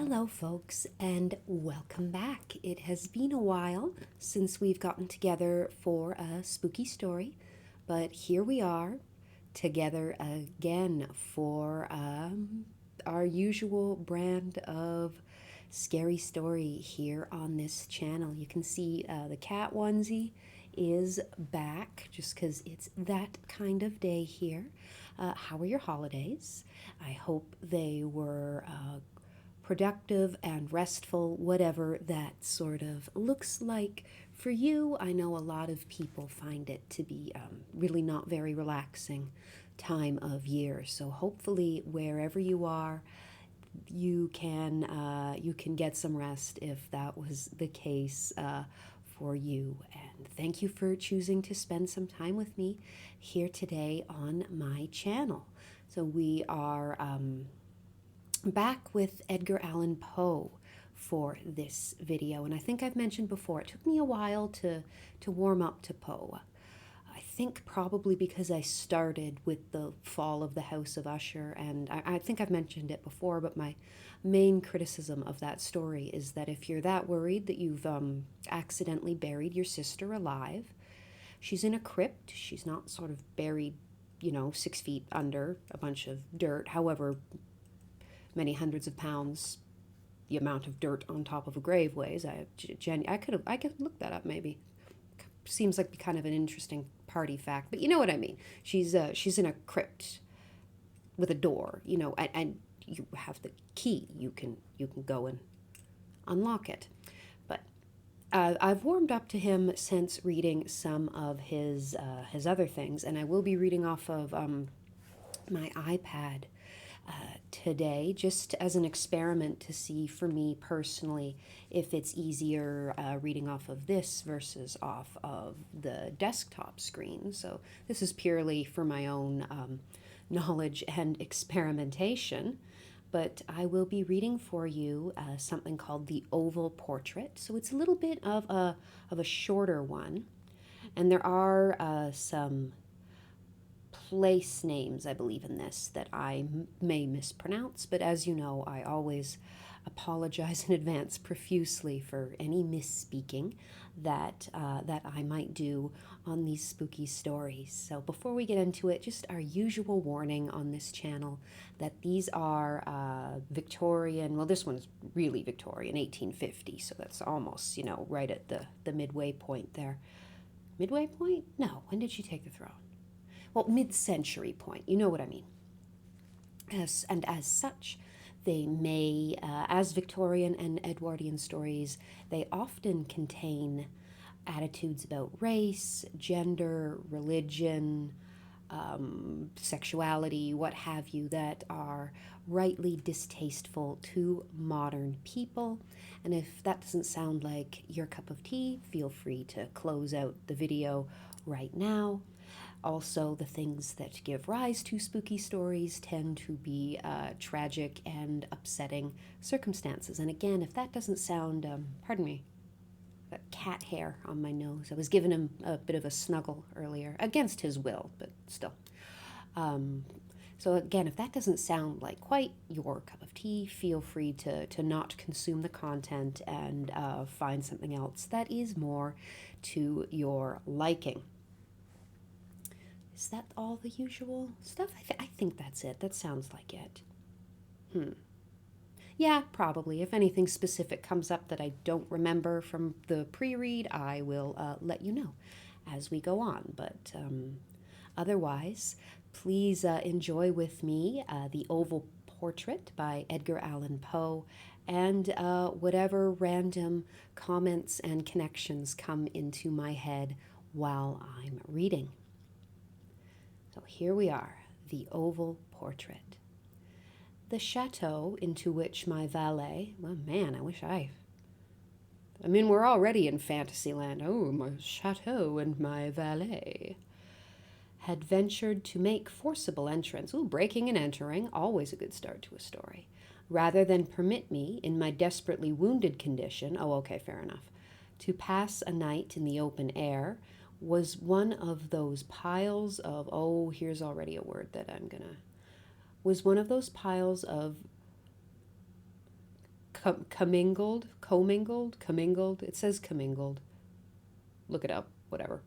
Hello, folks, and welcome back. It has been a while since we've gotten together for a spooky story, but here we are together again for our usual brand of scary story here on this channel. You can see the cat onesie is back just because it's that kind of day here. How were your holidays? I hope they were productive and restful, whatever that sort of looks like for you. I know a lot of people find it to be really not very relaxing time of year. So hopefully, wherever you are, you can get some rest if that was the case for you. And thank you for choosing to spend some time with me here today on my channel. So we are back with Edgar Allan Poe for this video, and I think I've mentioned before it took me a while to warm up to Poe. I think probably because I started with the fall of the House of Usher, and I think I've mentioned it before, but my main criticism of that story is that if you're that worried that you've accidentally buried your sister alive, she's in a crypt. She's not sort of buried, 6 feet under a bunch of dirt, however many hundreds of pounds the amount of dirt on top of a grave weighs. I could look that up maybe. Seems like kind of an interesting party fact, but you know what I mean. She's in a crypt with a door, and you have the key. You can go and unlock it. But I've warmed up to him since reading some of his other things, and I will be reading off of my iPad today, just as an experiment to see for me personally if it's easier reading off of this versus off of the desktop screen. So this is purely for my own knowledge and experimentation. But I will be reading for you something called The Oval Portrait. So it's a little bit of a shorter one, and there are some place names, I believe, in this that I may mispronounce, but as you know, I always apologize in advance profusely for any misspeaking that I might do on these spooky stories. So before we get into it, just our usual warning on this channel that these are Victorian, well, this one's really Victorian, 1850, so that's almost, right at the midway point there. Midway point? No, when did she take the throne? Well, mid-century point, you know what I mean. As such, they may, as Victorian and Edwardian stories, they often contain attitudes about race, gender, religion, sexuality, what have you, that are rightly distasteful to modern people. And if that doesn't sound like your cup of tea, feel free to close out the video right now. Also, the things that give rise to spooky stories tend to be tragic and upsetting circumstances. And again, if that doesn't sound, pardon me, cat hair on my nose. I was giving him a bit of a snuggle earlier, against his will, but still. So again, if that doesn't sound like quite your cup of tea, feel free to not consume the content and find something else that is more to your liking. Is that all the usual stuff? I think that's it. That sounds like it. Yeah, probably. If anything specific comes up that I don't remember from the pre-read, I will let you know as we go on. But otherwise, please enjoy with me The Oval Portrait by Edgar Allan Poe, and whatever random comments and connections come into my head while I'm reading. So here we are, The Oval Portrait. The chateau into which my valet, well, man, I mean, we're already in Fantasyland. Oh, my chateau and my valet had ventured to make forcible entrance. Ooh, breaking and entering, always a good start to a story. Rather than permit me, in my desperately wounded condition, oh, okay, fair enough, to pass a night in the open air, was one of those piles of, oh, here's already a word that was one of those piles of commingled. It says commingled. Look it up, whatever.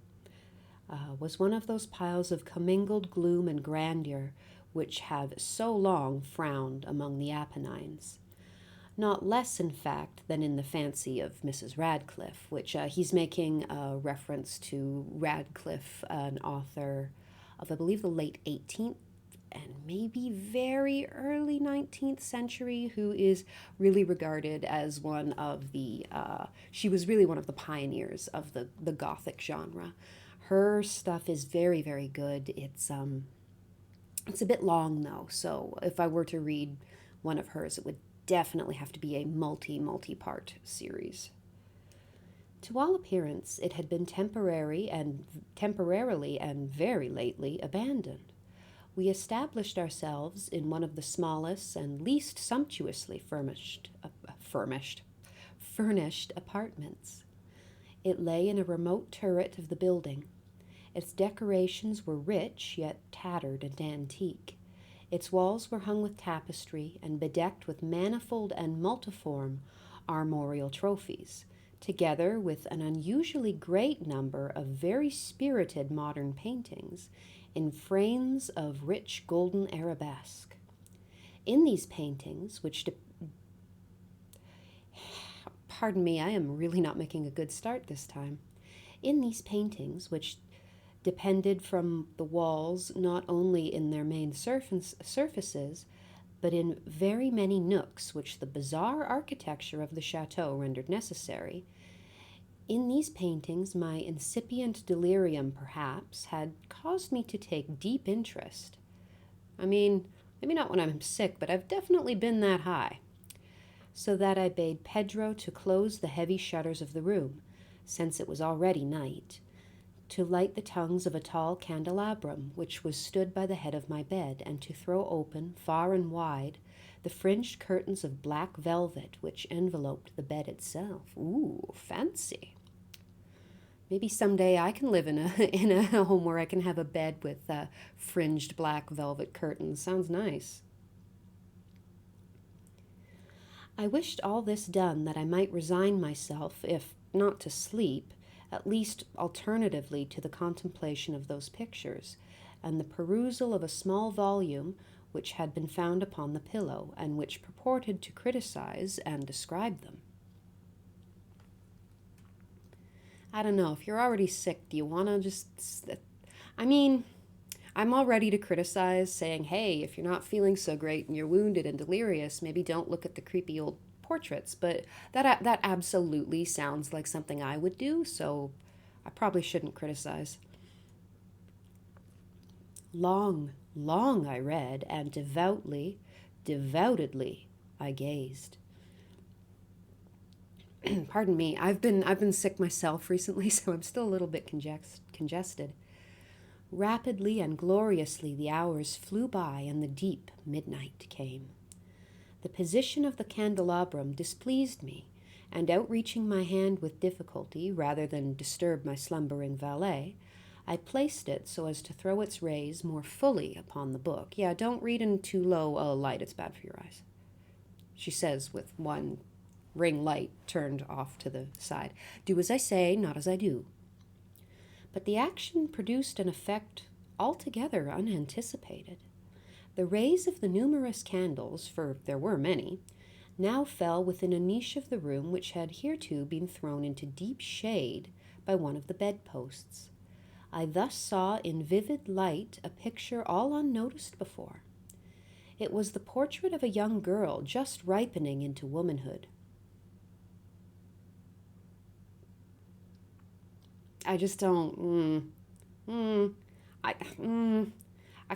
Was one of those piles of commingled gloom and grandeur which have so long frowned among the Apennines. Not less, in fact, than in the fancy of Mrs. Radcliffe, which he's making a reference to Radcliffe, an author of, I believe, the late 18th and maybe very early 19th century, who is really regarded as one of the, she was really one of the pioneers of the Gothic genre. Her stuff is very, very good. It's a bit long though, so if I were to read one of hers, it would definitely have to be a multi-part series. To all appearance, it had been temporarily and very lately abandoned. We established ourselves in one of the smallest and least sumptuously furnished apartments. It lay in a remote turret of the building. Its decorations were rich, yet tattered and antique. Its walls were hung with tapestry and bedecked with manifold and multiform armorial trophies, together with an unusually great number of very spirited modern paintings in frames of rich golden arabesque. In these paintings, pardon me, I am really not making a good start this time. In these paintings, which depended from the walls not only in their main surfaces, but in very many nooks which the bizarre architecture of the chateau rendered necessary. In these paintings, my incipient delirium, perhaps, had caused me to take deep interest. I mean, maybe not when I'm sick, but I've definitely been that high. So that I bade Pedro to close the heavy shutters of the room, since it was already night, to light the tongues of a tall candelabrum which was stood by the head of my bed, and to throw open, far and wide, the fringed curtains of black velvet which enveloped the bed itself. Ooh, fancy. Maybe someday I can live in a home where I can have a bed with fringed black velvet curtains. Sounds nice. I wished all this done that I might resign myself, if not to sleep, at least alternatively to the contemplation of those pictures, and the perusal of a small volume which had been found upon the pillow, and which purported to criticize and describe them. I don't know, if you're already sick, do you want to just... I mean, I'm all ready to criticize, saying, hey, if you're not feeling so great and you're wounded and delirious, maybe don't look at the creepy old portraits, but that absolutely sounds like something I would do, so I probably shouldn't criticize. Long I read, and devoutedly I gazed. Pardon me, I've been sick myself recently, so I'm still a little bit congested. Rapidly and gloriously the hours flew by, and the deep midnight came. The position of the candelabrum displeased me, and outreaching my hand with difficulty, rather than disturb my slumbering valet, I placed it so as to throw its rays more fully upon the book. Yeah, don't read in too low a light, it's bad for your eyes, she says with one ring light turned off to the side. Do as I say, not as I do. But the action produced an effect altogether unanticipated. The rays of the numerous candles, for there were many, now fell within a niche of the room which had hereto been thrown into deep shade by one of the bedposts. I thus saw in vivid light a picture all unnoticed before. It was the portrait of a young girl just ripening into womanhood. I just don't, I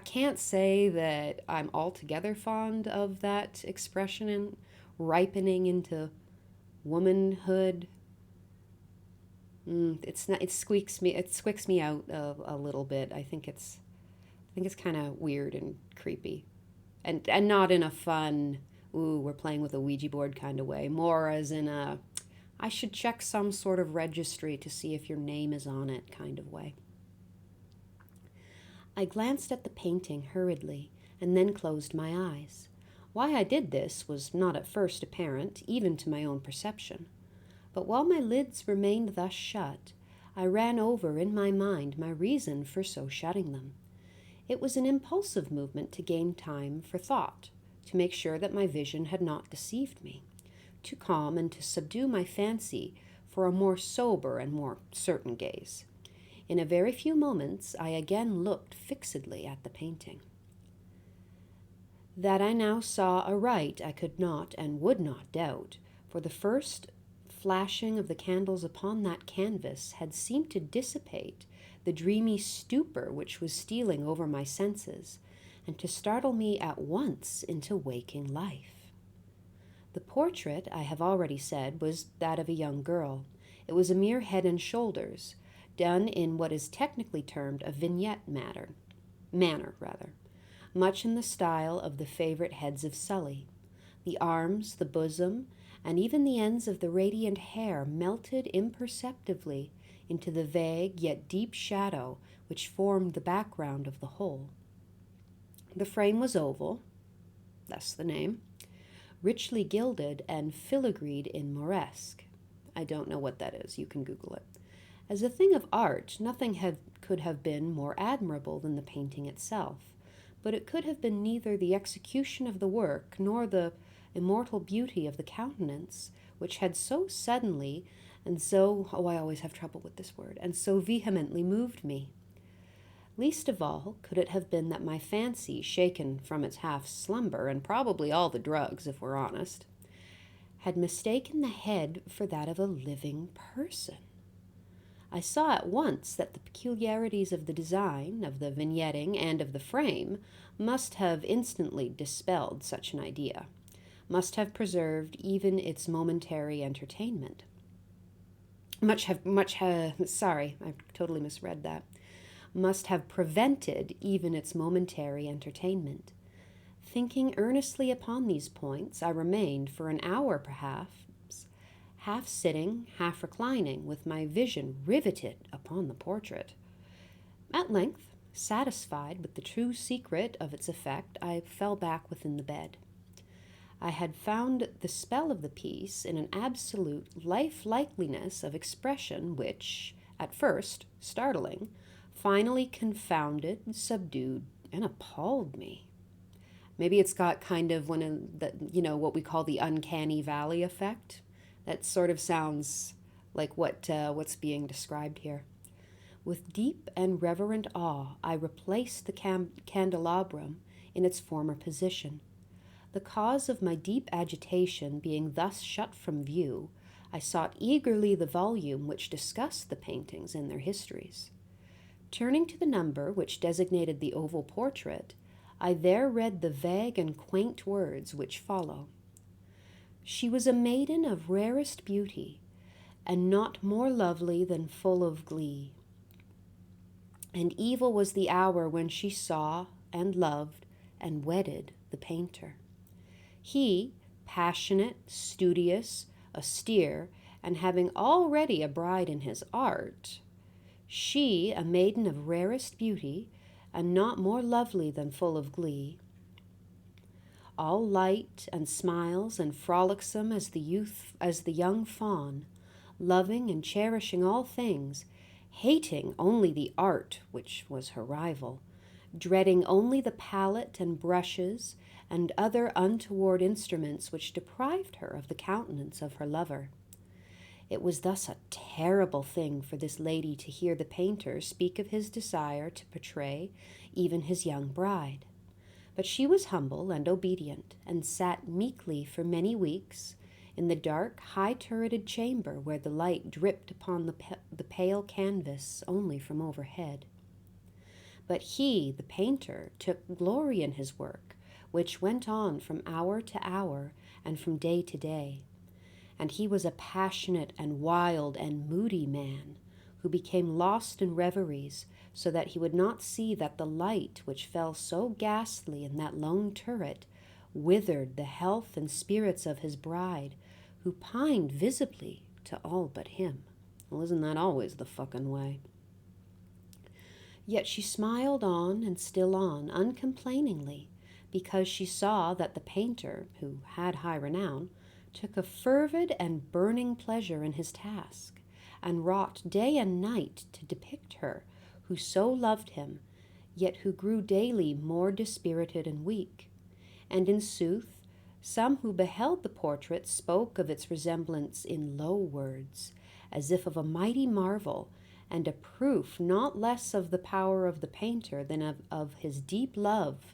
can't say that I'm altogether fond of that expression in ripening into womanhood. It's not. It squeaks me out a little bit. I think it's kind of weird and creepy, and not in a fun, ooh, we're playing with a Ouija board kind of way. More as in a, I should check some sort of registry to see if your name is on it kind of way. I glanced at the painting hurriedly and then closed my eyes. Why I did this was not at first apparent, even to my own perception. But while my lids remained thus shut, I ran over in my mind my reason for so shutting them. It was an impulsive movement to gain time for thought, to make sure that my vision had not deceived me, to calm and to subdue my fancy for a more sober and more certain gaze. In a very few moments I again looked fixedly at the painting. That I now saw aright I could not and would not doubt, for the first flashing of the candles upon that canvas had seemed to dissipate the dreamy stupor which was stealing over my senses, and to startle me at once into waking life. The portrait, I have already said, was that of a young girl. It was a mere head and shoulders, done in what is technically termed a vignette manner, much in the style of the favorite heads of Sully. The arms, the bosom, and even the ends of the radiant hair melted imperceptibly into the vague yet deep shadow which formed the background of the whole. The frame was oval, thus the name, richly gilded and filigreed in Moresque. I don't know what that is, you can Google it. As a thing of art, nothing could have been more admirable than the painting itself, but it could have been neither the execution of the work nor the immortal beauty of the countenance, which had so suddenly and so, I always have trouble with this word, and so vehemently moved me. Least of all could it have been that my fancy, shaken from its half slumber, and probably all the drugs, if we're honest, had mistaken the head for that of a living person. I saw at once that the peculiarities of the design, of the vignetting, and of the frame must have instantly dispelled such an idea, must have preserved even its momentary entertainment. Sorry, I totally misread that. Must have prevented even its momentary entertainment. Thinking earnestly upon these points, I remained for an hour perhaps, half sitting, half reclining, with my vision riveted upon the portrait. At length, satisfied with the true secret of its effect, I fell back within the bed. I had found the spell of the piece in an absolute lifelikeliness of expression which, at first startling, finally confounded, subdued, and appalled me. Maybe it's got kind of what we call the uncanny valley effect. That sort of sounds like what's being described here. With deep and reverent awe, I replaced the candelabrum in its former position. The cause of my deep agitation being thus shut from view, I sought eagerly the volume which discussed the paintings and their histories. Turning to the number which designated the oval portrait, I there read the vague and quaint words which follow. She was a maiden of rarest beauty, and not more lovely than full of glee. And evil was the hour when she saw and loved and wedded the painter. He, passionate, studious, austere, and having already a bride in his art. She, a maiden of rarest beauty, and not more lovely than full of glee. All light and smiles and frolicsome as the young fawn, loving and cherishing all things, hating only the art which was her rival, dreading only the palette and brushes and other untoward instruments which deprived her of the countenance of her lover. It was thus a terrible thing for this lady to hear the painter speak of his desire to portray even his young bride. But she was humble and obedient, and sat meekly for many weeks in the dark, high-turreted chamber where the light dripped upon the pale canvas only from overhead. But he, the painter, took glory in his work, which went on from hour to hour and from day to day. And he was a passionate and wild and moody man, who became lost in reveries, so that he would not see that the light which fell so ghastly in that lone turret withered the health and spirits of his bride, who pined visibly to all but him. Well, isn't that always the fucking way? Yet she smiled on and still on, uncomplainingly, because she saw that the painter, who had high renown, took a fervid and burning pleasure in his task, and wrought day and night to depict her, who so loved him, yet who grew daily more dispirited and weak. And in sooth, some who beheld the portrait spoke of its resemblance in low words, as if of a mighty marvel, and a proof not less of the power of the painter than of his deep love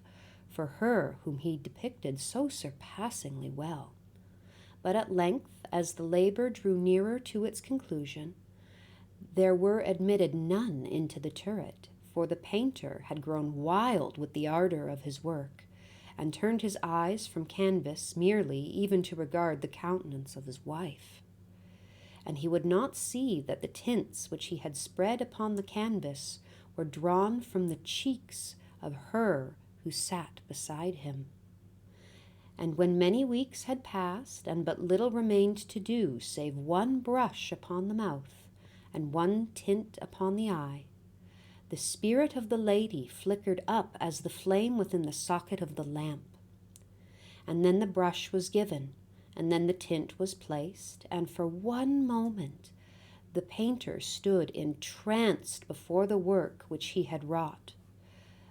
for her whom he depicted so surpassingly well. But at length, as the labor drew nearer to its conclusion, there were admitted none into the turret, for the painter had grown wild with the ardor of his work, and turned his eyes from canvas merely even to regard the countenance of his wife. And he would not see that the tints which he had spread upon the canvas were drawn from the cheeks of her who sat beside him. And when many weeks had passed, and but little remained to do, save one brush upon the mouth, and one tint upon the eye, the spirit of the lady flickered up as the flame within the socket of the lamp. And then the brush was given, and then the tint was placed, and for one moment the painter stood entranced before the work which he had wrought.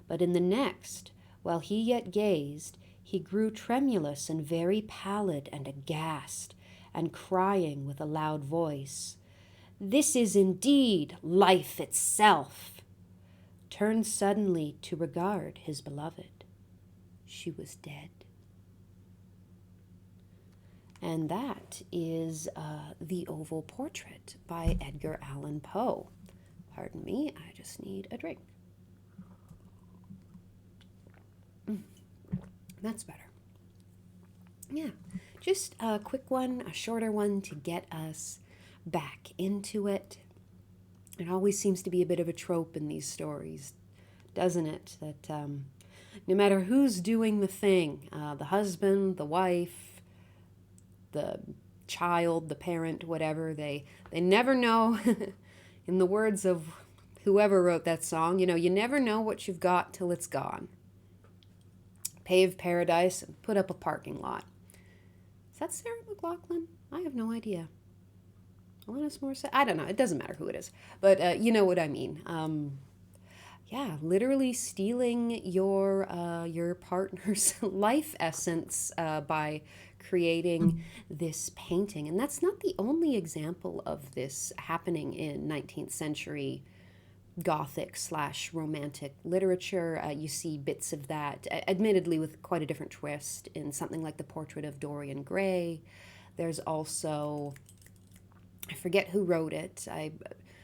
But in the next, while he yet gazed, he grew tremulous and very pallid and aghast, and crying with a loud voice, "This is indeed life itself!" turned suddenly to regard his beloved. She was dead. And that is The Oval Portrait by Edgar Allan Poe. Pardon me, I just need a drink. That's better. Yeah, just a quick one, a shorter one to get us back into it. It always seems to be a bit of a trope in these stories, doesn't it? That no matter who's doing the thing, the husband, the wife, the child, the parent, whatever, they never know. In the words of whoever wrote that song, you never know what you've got till it's gone. Pave paradise and put up a parking lot. Is that Sarah McLachlan? I have no idea. Alanis Morissette? I don't know. It doesn't matter who it is. But you know what I mean. Yeah, literally stealing your partner's life essence by creating this painting. And that's not the only example of this happening in 19th century Gothic / romantic literature. You see bits of that, admittedly with quite a different twist, in something like The Portrait of Dorian Gray. There's also, I forget who wrote it.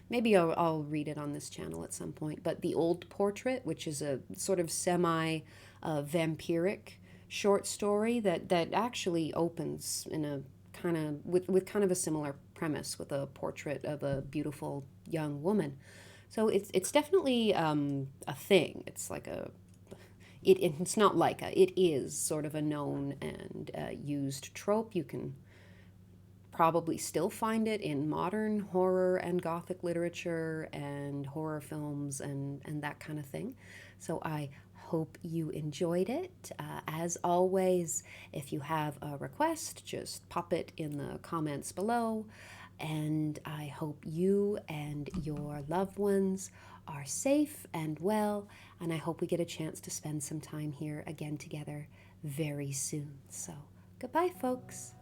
Maybe I'll read it on this channel at some point. But The Old Portrait, which is a sort of semi-vampiric short story that actually opens in a kind of with kind of a similar premise, with a portrait of a beautiful young woman. So it's definitely a thing. It's like it's not like it is sort of a known and used trope. You can probably still find it in modern horror and Gothic literature and horror films and that kind of thing. So I hope you enjoyed it. As always, if you have a request, just pop it in the comments below. And I hope you and your loved ones are safe and well, and I hope we get a chance to spend some time here again together very soon. So, goodbye, folks.